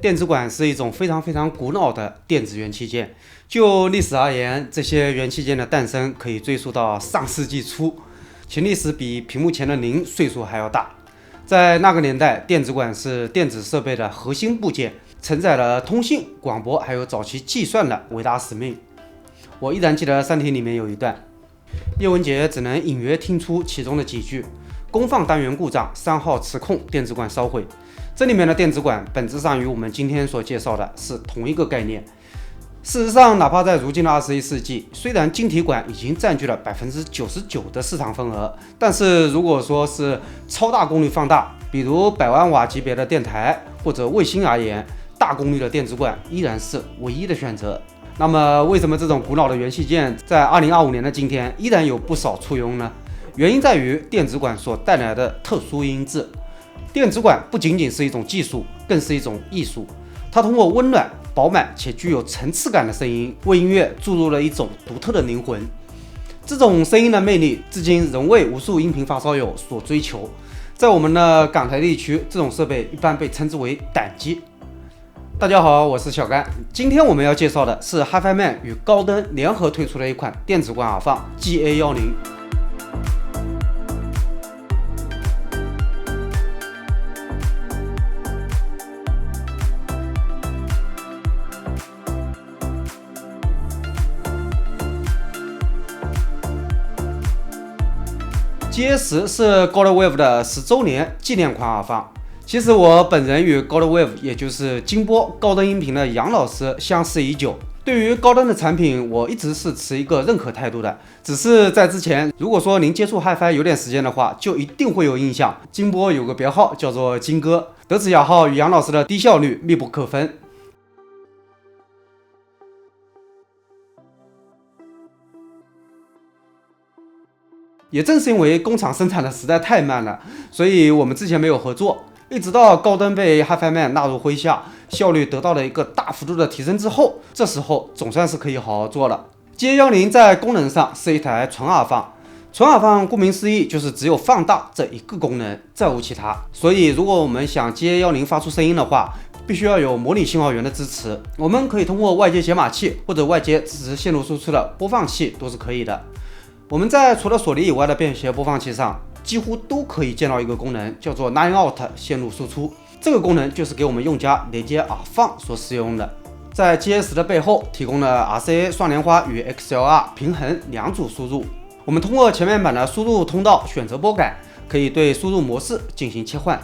电子管是一种非常古老的电子元器件。就历史而言，这些元器件的诞生可以追溯到上世纪初，其历史比屏幕前的您岁数还要大。在那个年代，电子管是电子设备的核心部件，承载了通信、广播还有早期计算的伟大使命。我依然记得《三体》里面有一段，叶文洁只能隐约听出其中的几句：功放单元故障，3号磁控电子管烧毁。这里面的电子管本质上与我们今天所介绍的是同一个概念。事实上，哪怕在如今的21世纪，虽然晶体管已经占据了99%的市场份额，但是如果说是超大功率放大，比如100万瓦级别的电台或者卫星而言，大功率的电子管依然是唯一的选择。那么，为什么这种古老的元器件在2025年的今天依然有不少簇拥呢？原因在于电子管所带来的特殊音质。电子管不仅仅是一种技术，更是一种艺术。它通过温暖、饱满且具有层次感的声音，为音乐注入了一种独特的灵魂。这种声音的魅力，至今仍为无数音频发烧友所追求。在我们的港台地区，这种设备一般被称之为胆机。大家好，我是小甘。今天我们要介绍的是 HiFiMan 与高登联合推出的一款电子管耳放 GA10。GA10 是 GoldWave 的10周年纪念款耳放。其实我本人与 GoldWave， 也就是金波高登音频的杨老师相识已久。对于高登的产品，我一直是持一个认可态度的。只是在之前，如果说您接触 HiFi 有点时间的话，就一定会有印象。金波有个别号叫做金哥，得此雅号与杨老师的低效率密不可分。也正是因为工厂生产的实在太慢了，所以我们之前没有合作。一直到高登被 HiFiMan 纳入麾下，效率得到了一个大幅度的提升之后，这时候总算是可以好好做了。GA10在功能上是一台纯耳放，纯耳放顾名思义就是只有放大这一个功能，再无其他。所以如果我们想 GA10发出声音的话，必须要有模拟信号源的支持。我们可以通过外接解码器或者外接支持线路输出的播放器都是可以的。我们在除了索尼以外的便携播放器上，几乎都可以见到一个功能，叫做 Line Out 线路输出。这个功能就是给我们用家连接耳放所使用的。在 GA10 的背后提供了 RCA 双莲花与 XLR 平衡2组输入。我们通过前面板的输入通道选择拨杆，可以对输入模式进行切换。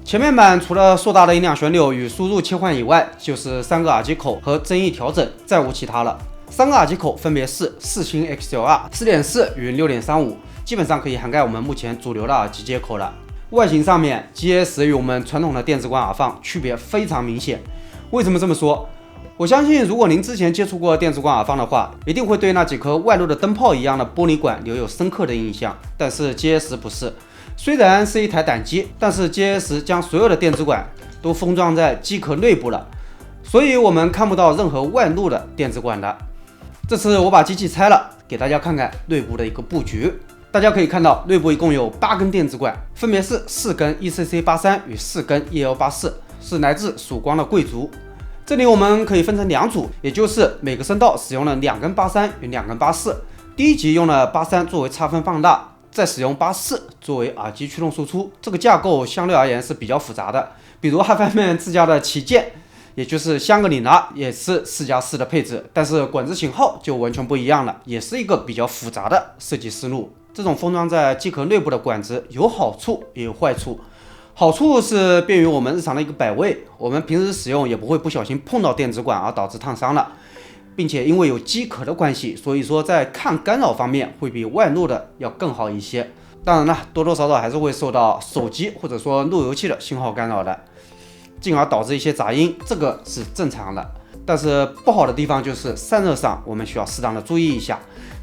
前面板除了硕大的音量旋钮与输入切换以外，就是3个耳机口和增益调整，再无其他了。3个耳机口分别是4星 XLR、4.4与6.35，基本上可以涵盖我们目前主流的耳机接口了。外形上面 ，GA10 与我们传统的电子管耳放区别非常明显。为什么这么说？我相信如果您之前接触过电子管耳放的话，一定会对那几颗外露的灯泡一样的玻璃管留有深刻的印象。但是 GA10 不是，虽然是一台胆机，但是 GA10 将所有的电子管都封装在机壳内部了，所以我们看不到任何外露的电子管的。这次我把机器拆了，给大家看看内部的一个布局。大家可以看到，内部一共有8根电子管，分别是4根 ECC83 与4根 EL84， 是来自曙光的贵族。这里我们可以分成2组，也就是每个声道使用了2根83与2根84。第一级用了83作为差分放大，再使用84作为耳机驱动输出。这个架构相对而言是比较复杂的，比如 HiFiMan 自家的旗舰，也就是香格里拉也是4+4的配置，但是管子型号就完全不一样了，也是一个比较复杂的设计思路。这种封装在机壳内部的管子有好处也有坏处。好处是便于我们日常的一个摆位，我们平时使用也不会不小心碰到电子管而导致烫伤了，并且因为有机壳的关系，所以说在抗干扰方面会比外露的要更好一些。当然了，多多少少还是会受到手机或者说路由器的信号干扰的，进而导致一些杂音，这个是正常的。但是不好的地方就是散热上，我们需要适当的注意一下。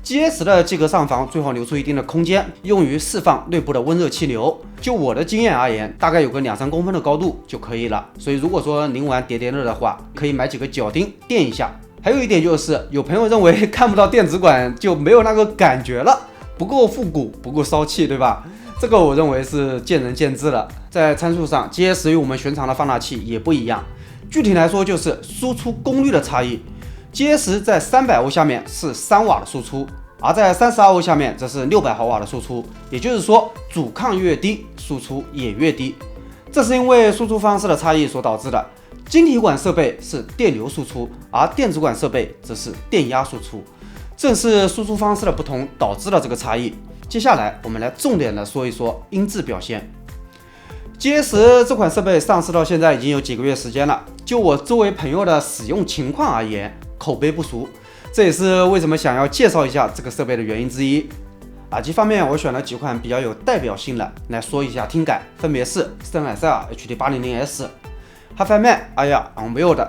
GA10 的机壳上方最好留出一定的空间，用于释放内部的温热气流。就我的经验而言，大概有个2-3公分的高度就可以了。所以如果说您玩叠叠乐的话，可以买几个脚钉垫一下。还有一点就是，有朋友认为看不到电子管就没有那个感觉了，不够复古，不够骚气，对吧？这个我认为是见仁见智了。在参数上，GA10与我们寻常的放大器也不一样。具体来说就是输出功率的差异。GS 在300欧下面是3瓦的输出，而在32欧下面则是600毫瓦的输出，也就是说阻抗越低，输出也越低。这是因为输出方式的差异所导致的。晶体管设备是电流输出，而电子管设备则是电压输出。正是输出方式的不同导致了这个差异。接下来我们来重点的说一说音质表现。GS 这款设备上市到现在已经有几个月时间了，就我周围朋友的使用情况而言，口碑不俗，这也是为什么想要介绍一下这个设备的原因之一。耳机方面，我选了几款比较有代表性的来说一下听感，分别是森海塞尔 HD800S、HiFiMan AYA Unveiled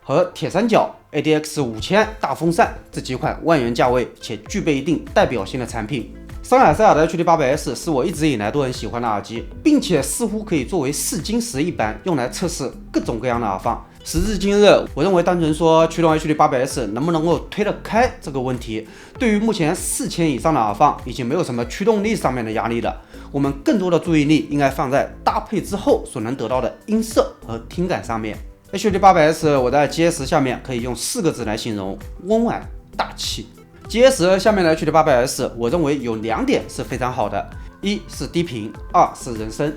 和铁三角 ADX5000大风扇这几款万元价位且具备一定代表性的产品。森海塞尔的 HD800S 是我一直以来都很喜欢的耳机，并且似乎可以作为试金石一般用来测试各种各样的耳放。时至今日，我认为单纯说驱动 HD800S 能不能够推得开这个问题，对于目前4000以上的耳放已经没有什么驱动力上面的压力了。我们更多的注意力应该放在搭配之后所能得到的音色和听感上面。HD800S 我在 GS 下面可以用4个字来形容：温婉大气。GS 下面的 HD800S 我认为有2点是非常好的，一是低频，二是人声。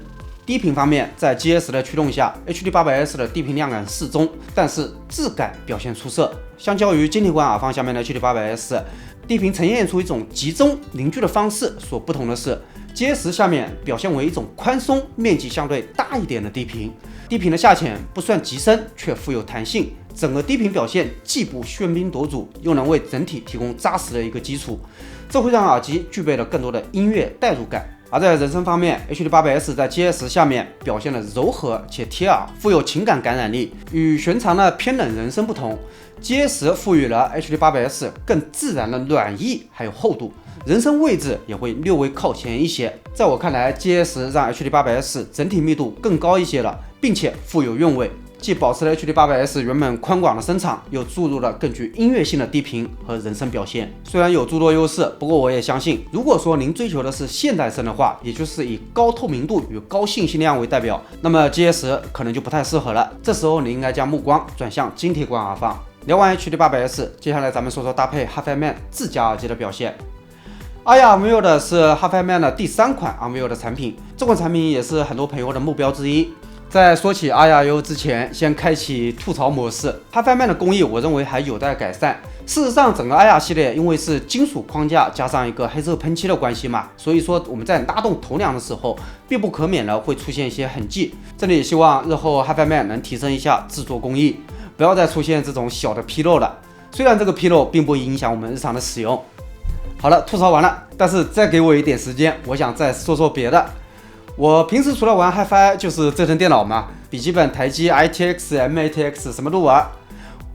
低频方面，在 GS 的驱动下 ，HD800S 的低频量感适中，但是质感表现出色。相较于晶体管耳放下面的 HD800S， 低频呈现出一种集中凝聚的方式。所不同的是 ，GS 下面表现为一种宽松、面积相对大一点的低频。低频的下潜不算极深，却富有弹性。整个低频表现既不喧宾夺主，又能为整体提供扎实的一个基础，这会让耳机具备了更多的音乐代入感。而在人声方面 ，HD800S 在 GS 下面表现了柔和且贴耳，富有情感感染力。与寻常的偏冷人声不同 ，GS 赋予了 HD800S 更自然的软意还有厚度，人声位置也会略微靠前一些。在我看来 ，GS 让 HD800S 整体密度更高一些了，并且富有韵味。既保持了 HD800S 原本宽广的声场，又注入了更具音乐性的低频和人声表现。虽然有诸多优势，不过我也相信，如果说您追求的是现代声的话，也就是以高透明度与高信息量为代表，那么 GS 可能就不太适合了。这时候你应该将目光转向晶体管耳放。聊完 HD800S， 接下来咱们说说搭配 HiFiMan 自家耳机的表现。AYA Unveiled 是 HiFiMan 的第3款 Unveiled 的产品，这款产品也是很多朋友的目标之一。在说起 AYA 之前，先开启吐槽模式。HiFiMan 的工艺我认为还有待改善。事实上，整个 AYA 系列因为是金属框架加上一个黑色喷漆的关系嘛，所以说我们在拉动头梁的时候，必不可免的会出现一些痕迹。这里也希望日后 HiFiMan 能提升一下制作工艺，不要再出现这种小的纰漏了。虽然这个纰漏并不影响我们日常的使用。好了，吐槽完了，但是再给我一点时间，我想再说说别的。我平时除了玩 HiFi 就是折腾电脑嘛，笔记本、台机、ITX、M-ATX 什么都玩。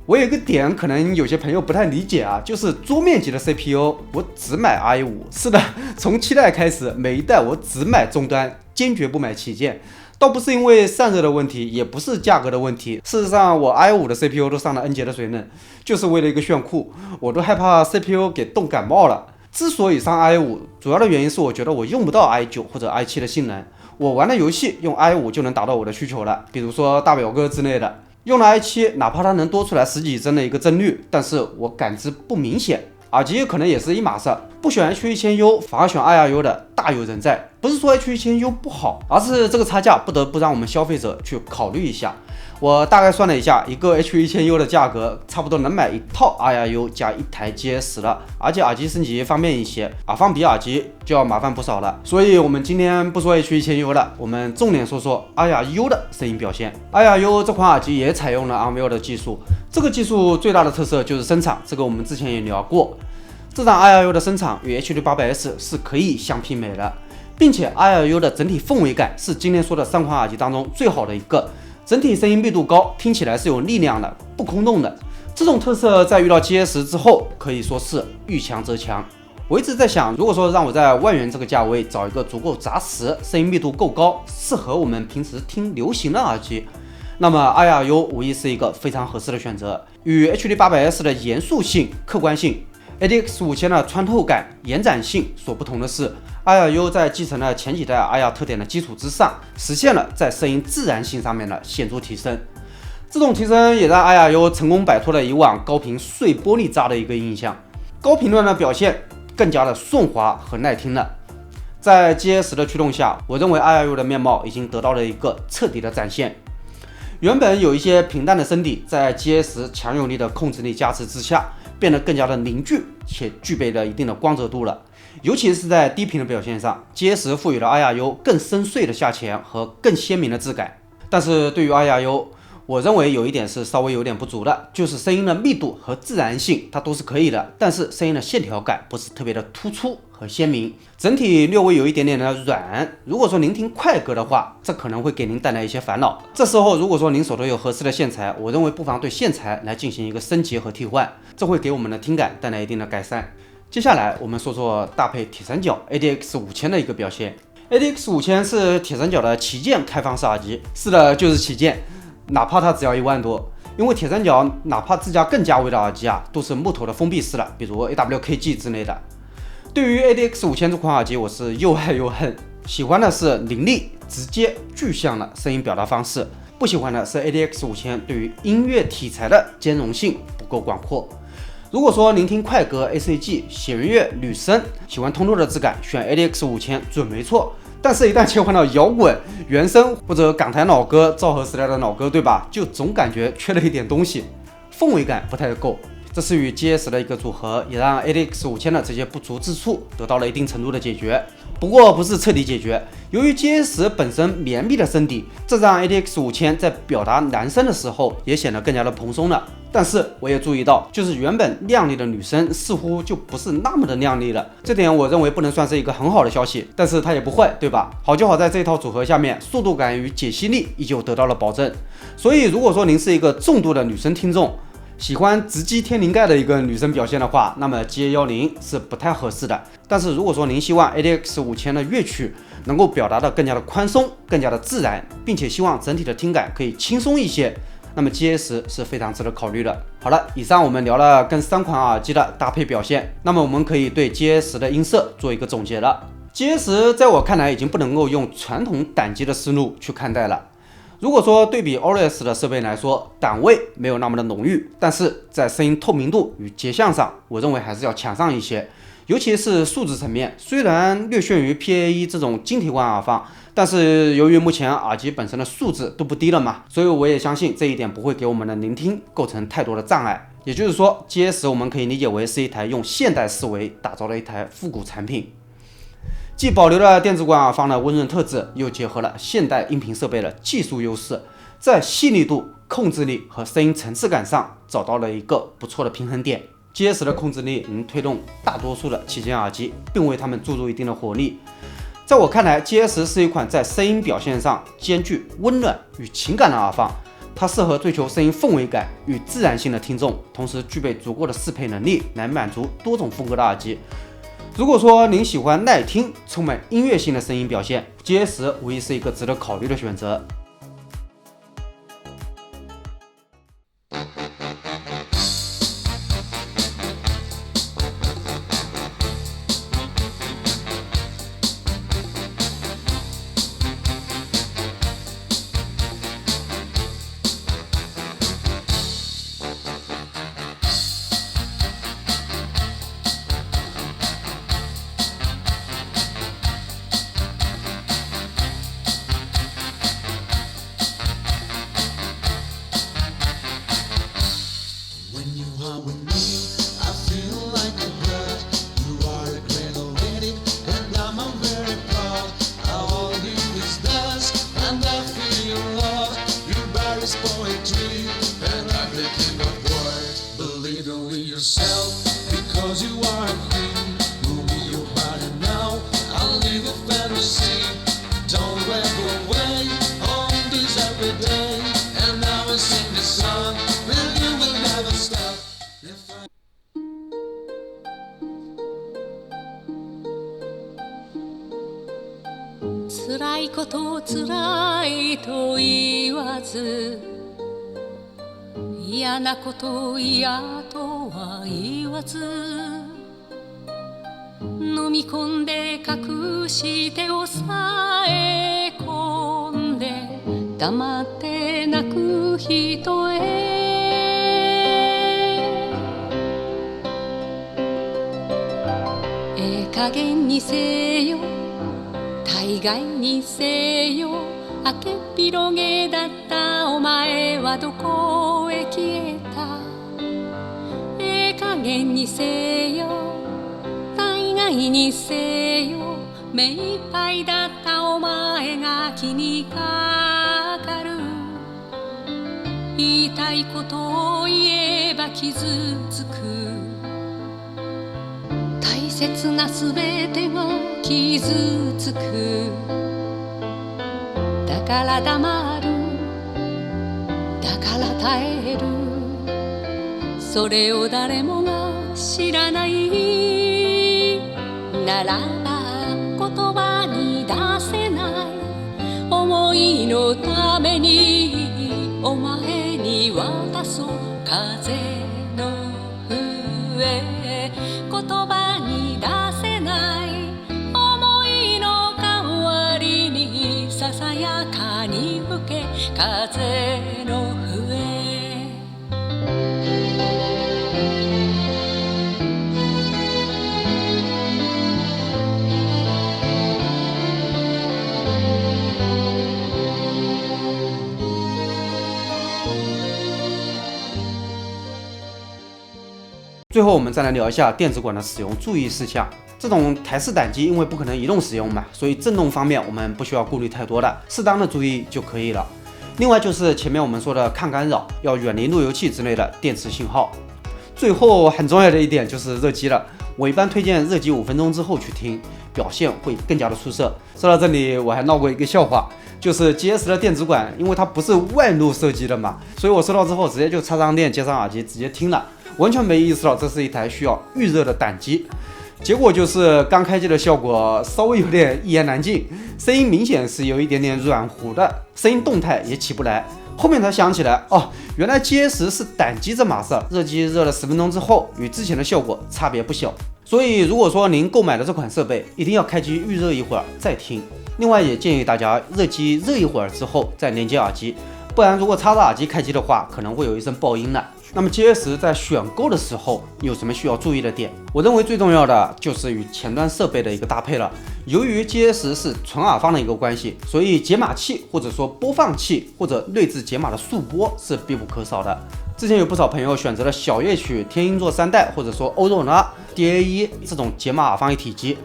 我有一个点可能有些朋友不太理解啊，就是桌面级的 CPU 我只买 i5。是的，从7代开始，每一代我只买终端，坚决不买旗舰。倒不是因为散热的问题，也不是价格的问题。事实上，我 i5 的 CPU 都上了 N 节的水冷，就是为了一个炫酷，我都害怕 CPU 给冻感冒了。之所以上 i5， 主要的原因是我觉得我用不到 i9 或者 i7 的性能，我玩的游戏用 i5 就能达到我的需求了，比如说大表哥之类的。用了 i7， 哪怕它能多出来10几帧的一个帧率，但是我感知不明显。耳机可能也是一码事，不选 H1000U 反而选 AYA 的大有人在。不是说 H1000U 不好，而是这个差价不得不让我们消费者去考虑一下。我大概算了一下，一个 H1000U 的价格差不多能买一套 AYA 加一台 GS 了，而且耳机升级方便一些，耳放比耳机就要麻烦不少了。所以我们今天不说 H1000U 了，我们重点说说 AYA 的声音表现。AYA 这款耳机也采用了 Unveiled 的技术，这个技术最大的特色就是声场，这个我们之前也聊过。这档 AYA 的声场与 HD800S 是可以相媲美的，并且 AYA 的整体氛围感是今天说的3款耳机当中最好的一个。整体声音密度高，听起来是有力量的，不空洞的。这种特色在遇到 GS 之后，可以说是遇强则强。我一直在想，如果说让我在万元这个价位找一个足够扎实、声音密度够高、适合我们平时听流行的耳机，那么 AYA 无疑是一个非常合适的选择。与 HD800S 的严肃性、客观性，ADX5000的穿透感、延展性所不同的是，AYA 在继承了前几代 AYA 特点的基础之上，实现了在声音自然性上面的显著提升。这种提升也让 IRU 成功摆脱了以往高频碎玻璃渣的一个印象，高频段的表现更加的顺滑和耐听了。在 GS 的驱动下，我认为 IRU 的面貌已经得到了一个彻底的展现。原本有一些平淡的声底，在 GS 强有力的控制力加持之下，变得更加的凝聚且具备了一定的光泽度了。尤其是在低频的表现上 ，GS 赋予了 IRU 更深邃的下潜和更鲜明的质感。但是对于 IRU，我认为有一点是稍微有点不足的，就是声音的密度和自然性它都是可以的，但是声音的线条感不是特别的突出和鲜明，整体略微有一点点的软。如果说您听快歌的话，这可能会给您带来一些烦恼。这时候如果说您手头有合适的线材，我认为不妨对线材来进行一个升级和替换，这会给我们的听感带来一定的改善。接下来我们说说搭配铁三角 ADX5000的一个表现。ADX5000是铁三角的旗舰开放式耳机，是的，就是旗舰。哪怕它只要1万多，因为铁三角哪怕自家更价位的耳机啊，都是木头的封闭式的，比如 AWKG 之类的。对于 ADX5000这款耳机，我是又爱又恨。喜欢的是凌厉、直接、具象的声音表达方式，不喜欢的是 ADX5000对于音乐题材的兼容性不够广阔。如果说您听快歌、ACG、弦乐、女声，喜欢通透的质感，选 ADX5000准没错。但是，一旦切换到摇滚、原声或者港台老歌、昭和时代的老歌，对吧？就总感觉缺了一点东西，氛围感不太够。这是与 GS 的一个组合，也让 ADX5000的这些不足之处得到了一定程度的解决。不过不是彻底解决，由于 GS 本身绵密的声底，这让 ADX5000在表达男声的时候也显得更加的蓬松了。但是我也注意到，就是原本靓丽的女生似乎就不是那么的靓丽了，这点我认为不能算是一个很好的消息，但是它也不坏，对吧？好就好在这一套组合下面，速度感与解析力依旧得到了保证。所以如果说您是一个重度的女生听众，喜欢直击天灵盖的一个女生表现的话，那么 GA10是不太合适的。但是如果说您希望 ADX5000的乐曲能够表达的更加的宽松、更加的自然，并且希望整体的听感可以轻松一些，那么 GS 是非常值得考虑的。好了，以上我们聊了跟3款耳机的搭配表现，那么我们可以对 GS 的音色做一个总结了。GS 在我看来已经不能够用传统胆机的思路去看待了。如果说对比 Aureus 的设备来说，胆味没有那么的浓郁，但是在声音透明度与结像上，我认为还是要强上一些。尤其是数字层面，虽然略逊于 PAE 这种晶体管耳放，但是由于目前耳机本身的素质都不低了嘛，所以我也相信这一点不会给我们的聆听构成太多的障碍。也就是说 GS 我们可以理解为是一台用现代思维打造的一台复古产品，既保留了电子管耳放的温润特质，又结合了现代音频设备的技术优势，在细腻度、控制力和声音层次感上找到了一个不错的平衡点。GS 的控制力能推动大多数的旗舰耳机，并为它们注入一定的活力。在我看来 ，GS 是一款在声音表现上兼具温暖与情感的耳放，它适合追求声音氛围感与自然性的听众，同时具备足够的适配能力来满足多种风格的耳机。如果说您喜欢耐听、充满音乐性的声音表现 ，GS 无疑是一个值得考虑的选择。Because you are a queen, move me your body now. I'll leave a fantasy. Don't walk away on this every day. And I will sing this song, and you will never stop. If I 辛いこと辛いと言わず嫌なこと嫌とは言わず飲み込んで隠して抑え込んで黙って泣輝く人へ加減にせよ大概にせよ明けっ広げだったお前はどこへ消えた加減にせよ大概にせよ目いっぱいだったお前が気にかかる言いたいことを言えば傷つく大切なすべてが傷つくだから黙るだから耐えるそれを誰もが知らないならば言葉に出せない思いのためにお前に渡そう風の笛言葉に出せない思いの代わりにささやかに吹け風の笛最后我们再来聊一下电子管的使用注意事项。这种台式胆机因为不可能移动使用嘛，所以震动方面我们不需要顾虑太多的，适当的注意就可以了。另外就是前面我们说的抗干扰，要远离路由器之类的电磁信号。最后很重要的一点就是热机了，我一般推荐热机5分钟之后去听，表现会更加的出色。说到这里我还闹过一个笑话，就是 GS 的电子管因为它不是外露设计的嘛，所以我收到之后直接就插上电接上耳机直接听了，完全没意识到这是一台需要预热的胆机。结果就是刚开机的效果稍微有点一言难尽，声音明显是有一点点软糊的，声音动态也起不来。后面才想起来，哦，原来 GS 是胆机这码事，热机热了10分钟之后，与之前的效果差别不小。所以如果说您购买的这款设备，一定要开机预热一会儿再听。另外也建议大家热机热一会儿之后再连接耳机，不然如果插着耳机开机的话，可能会有一声爆音的。那么 GS 在选购的时候有什么需要注意的点？我认为最重要的就是与前端设备的一个搭配了。由于 GS 是纯耳放的一个关系，所以解码器或者说播放器或者内置解码的速播是必不可少的。之前有不少朋友选择了小夜曲、天音座3代或者说欧若拉 DA1 这种解码耳放一体机。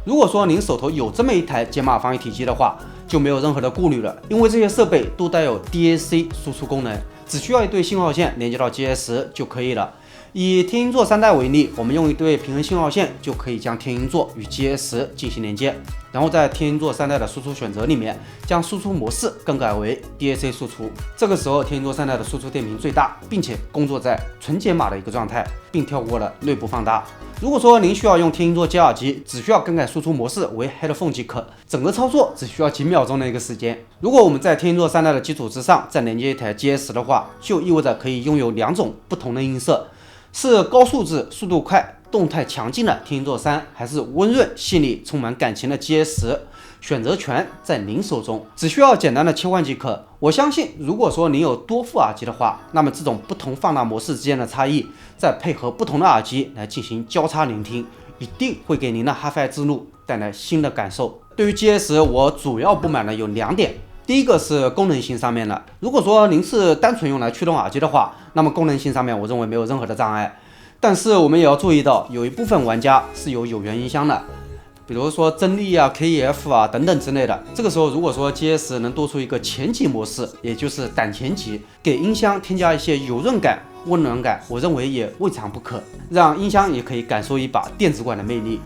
如果说您手头有这么一台解码耳放一体机的话，就没有任何的顾虑了，因为这些设备都带有 DAC 输出功能，只需要一对信号线连接到 GS 就可以了。以天音座3代为例，我们用一对平衡信号线就可以将天音座与 GS 进行连接，然后在天音座3代的输出选择里面将输出模式更改为 DAC 输出。这个时候天音座3代的输出电平最大，并且工作在纯解码的一个状态，并跳过了内部放大。如果说您需要用天音座接耳机，只需要更改输出模式为 Headphone 即可，整个操作只需要几秒钟的一个时间。如果我们在天音座3代的基础之上再连接一台 GS 的话，就意味着可以拥有2种不同的音色，是高素质、速度快、动态强劲的天音座3，还是温润、细腻、充满感情的 GS， 选择权在您手中，只需要简单的切换即可。我相信，如果说您有多副耳机的话，那么这种不同放大模式之间的差异，再配合不同的耳机来进行交叉聆听，一定会给您的 Hi-Fi 之路带来新的感受。对于 GS， 我主要不满的有2点。第一个是功能性上面的，如果说您是单纯用来驱动耳机的话，那么功能性上面我认为没有任何的障碍。但是我们也要注意到，有一部分玩家是有源音箱的，比如说真力啊、KEF 啊等等之类的。这个时候如果说 GS 能多出一个前级模式，也就是胆前级，给音箱添加一些油润感、温暖感，我认为也未尝不可，让音箱也可以感受一把电子管的魅力。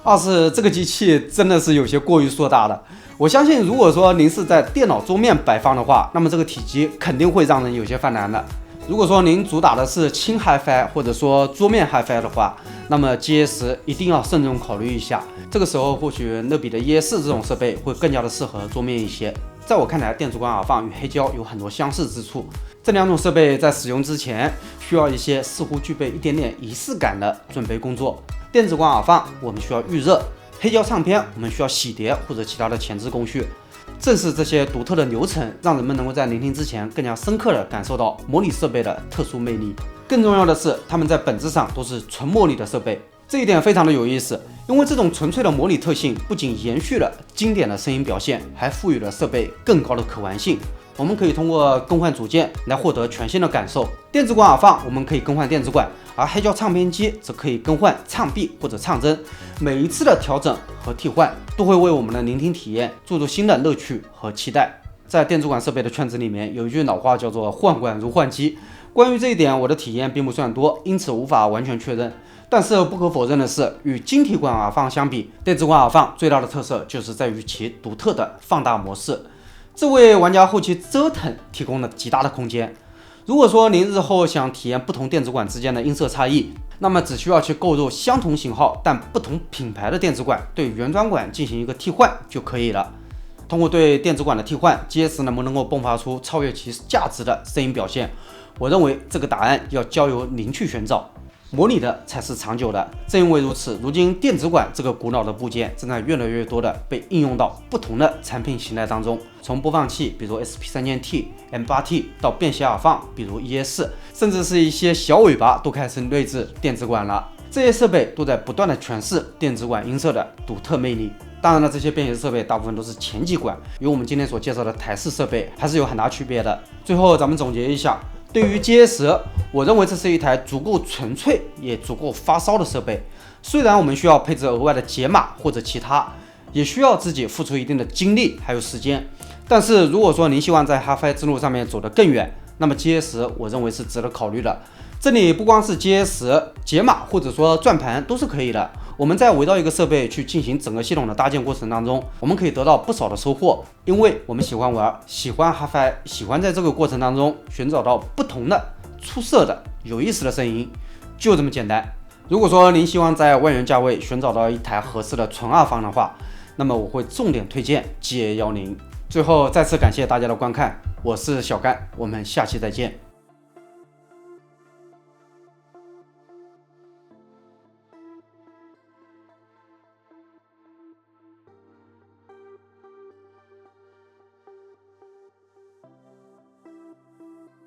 二是这个机器真的是有些过于硕大了，我相信如果说您是在电脑桌面摆放的话，那么这个体积肯定会让人有些犯难的。如果说您主打的是轻 Hi-Fi 或者说桌面 Hi-Fi 的话，那么 GS 一定要慎重考虑一下。这个时候或许乐比的 ES 这种设备会更加的适合桌面一些。在我看来，电子管耳放与黑胶有很多相似之处，这2种设备在使用之前需要一些似乎具备一点点仪式感的准备工作。电子管耳放我们需要预热，黑胶唱片我们需要洗碟或者其他的前置工序。正是这些独特的流程，让人们能够在聆听之前更加深刻地感受到模拟设备的特殊魅力。更重要的是，它们在本质上都是纯模拟的设备，这一点非常的有意思。因为这种纯粹的模拟特性不仅延续了经典的声音表现，还赋予了设备更高的可玩性。我们可以通过更换组件来获得全新的感受。电子管耳放我们可以更换电子管，而黑胶唱片机则可以更换唱臂或者唱针。每一次的调整和替换都会为我们的聆听体验注入新的乐趣和期待。在电子管设备的圈子里面，有一句老话叫做换管如换机。关于这一点，我的体验并不算多，因此无法完全确认。但是不可否认的是，与晶体管耳放相比，电子管耳放最大的特色就是在于其独特的放大模式，这为玩家后期折腾提供了极大的空间。如果说您日后想体验不同电子管之间的音色差异，那么只需要去购入相同型号但不同品牌的电子管，对原装管进行一个替换就可以了。通过对电子管的替换，GS能不能够迸发出超越其价值的声音表现？我认为这个答案要交由您去寻找。模拟的才是长久的，正因为如此，如今电子管这个古老的部件正在越来越多的被应用到不同的产品形态当中。从播放器，比如 SP3000T、M8T 到便携耳放，比如 ES， 甚至是一些小尾巴都开始内置电子管了。这些设备都在不断的诠释电子管音色的独特魅力。当然了，这些便携设备大部分都是前级管，与我们今天所介绍的台式设备还是有很大区别的。最后，咱们总结一下。对于 GS， 我认为这是一台足够纯粹也足够发烧的设备。虽然我们需要配置额外的解码或者其他，也需要自己付出一定的精力还有时间，但是如果说您希望在 Hi-Fi 之路上面走得更远，那么 GS 我认为是值得考虑的。这里不光是 GS 解码或者说转盘都是可以的。我们在围绕一个设备去进行整个系统的搭建过程当中，我们可以得到不少的收获，因为我们喜欢玩，喜欢 Hi-Fi， 喜欢在这个过程当中寻找到不同的、出色的、有意思的声音，就这么简单。如果说您希望在万元价位寻找到一台合适的纯耳放的话，那么我会重点推荐 GA10。最后再次感谢大家的观看，我是小甘，我们下期再见。